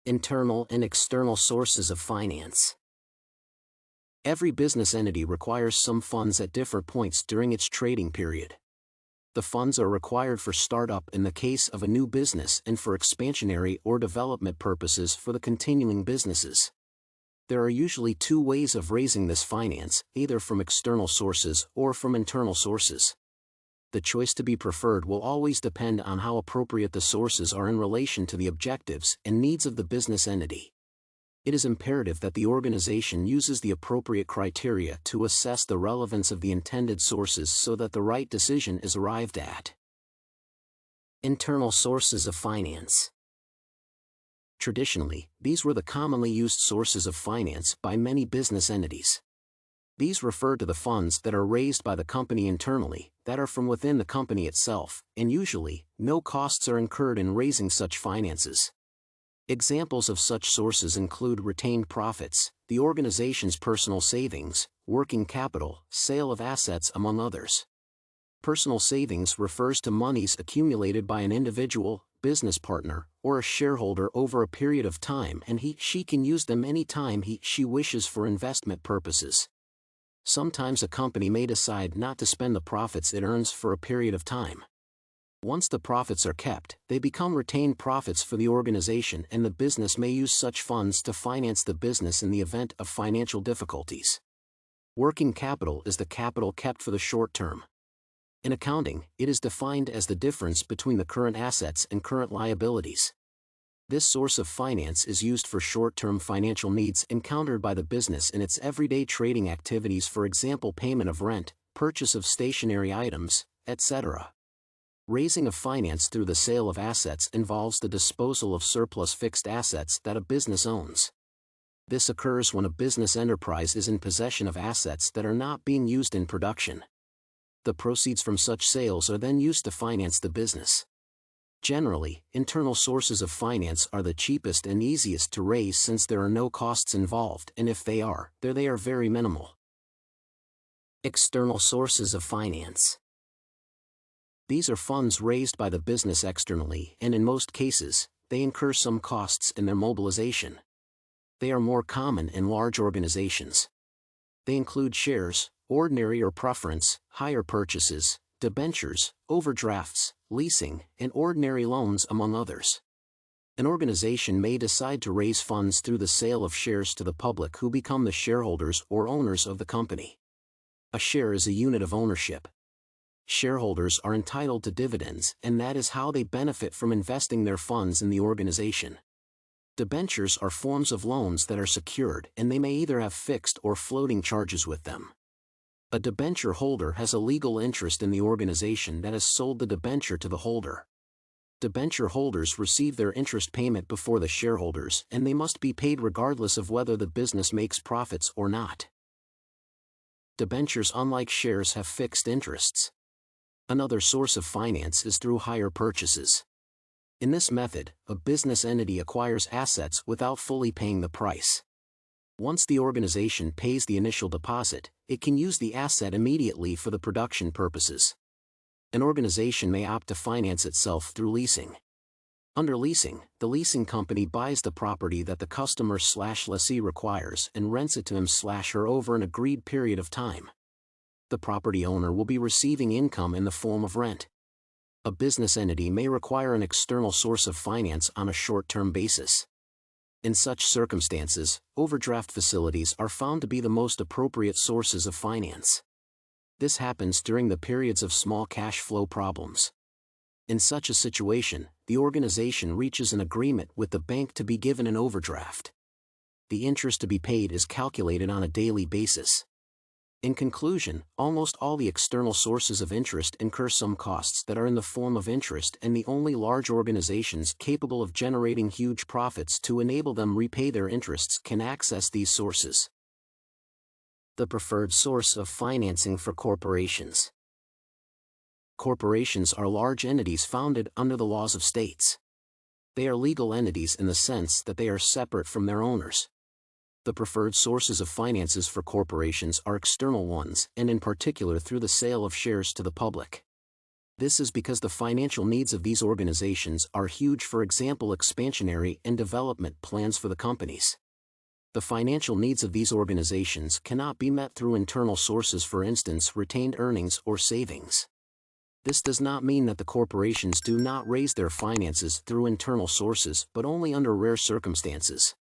Internal and external sources of finance. Every business entity requires some funds at different points during its trading period. The funds are required for startup in the case of a new business and for expansionary or development purposes for the continuing businesses. There are usually two ways of raising this finance, either from external sources or from internal sources. The choice to be preferred will always depend on how appropriate the sources are in relation to the objectives and needs of the business entity. It is imperative that the organization uses the appropriate criteria to assess the relevance of the intended sources so that the right decision is arrived at. Internal sources of finance. Traditionally, these were the commonly used sources of finance by many business entities. These refer to the funds that are raised by the company internally, that are from within the company itself, and usually, no costs are incurred in raising such finances. Examples of such sources include retained profits, the organization's personal savings, working capital, sale of assets, among others. Personal savings refers to monies accumulated by an individual, business partner, or a shareholder over a period of time, and he/she can use them any time he/she wishes for investment purposes. Sometimes a company may decide not to spend the profits it earns for a period of time. Once the profits are kept, they become retained profits for the organization, and the business may use such funds to finance the business in the event of financial difficulties. Working capital is the capital kept for the short term. In accounting, it is defined as the difference between the current assets and current liabilities. This source of finance is used for short-term financial needs encountered by the business in its everyday trading activities, for example payment of rent, purchase of stationary items, etc. Raising of finance through the sale of assets involves the disposal of surplus fixed assets that a business owns. This occurs when a business enterprise is in possession of assets that are not being used in production. The proceeds from such sales are then used to finance the business. Generally, internal sources of finance are the cheapest and easiest to raise since there are no costs involved, and if they are, they are very minimal. External sources of finance. These are funds raised by the business externally, and in most cases, they incur some costs in their mobilization. They are more common in large organizations. They include shares, ordinary or preference, hire purchases, debentures, overdrafts, leasing, and ordinary loans, among others. An organization may decide to raise funds through the sale of shares to the public, who become the shareholders or owners of the company. A share is a unit of ownership. Shareholders are entitled to dividends, and that is how they benefit from investing their funds in the organization. Debentures are forms of loans that are secured, and they may either have fixed or floating charges with them. A debenture holder has a legal interest in the organization that has sold the debenture to the holder. Debenture holders receive their interest payment before the shareholders, and they must be paid regardless of whether the business makes profits or not. Debentures, unlike shares, have fixed interests. Another source of finance is through hire purchases. In this method, a business entity acquires assets without fully paying the price. Once the organization pays the initial deposit, it can use the asset immediately for the production purposes. An organization may opt to finance itself through leasing. Under leasing, the leasing company buys the property that the customer/lessee requires and rents it to him/her over an agreed period of time. The property owner will be receiving income in the form of rent. A business entity may require an external source of finance on a short-term basis. In such circumstances, overdraft facilities are found to be the most appropriate sources of finance. This happens during the periods of small cash flow problems. In such a situation, the organization reaches an agreement with the bank to be given an overdraft. The interest to be paid is calculated on a daily basis. In conclusion, almost all the external sources of interest incur some costs that are in the form of interest, and the only large organizations capable of generating huge profits to enable them repay their interests can access these sources. The preferred source of financing for corporations. Corporations are large entities founded under the laws of states. They are legal entities in the sense that they are separate from their owners. The preferred sources of finances for corporations are external ones, and in particular through the sale of shares to the public. This is because the financial needs of these organizations are huge, for example, expansionary and development plans for the companies. The financial needs of these organizations cannot be met through internal sources, for instance, retained earnings or savings. This does not mean that the corporations do not raise their finances through internal sources, but only under rare circumstances.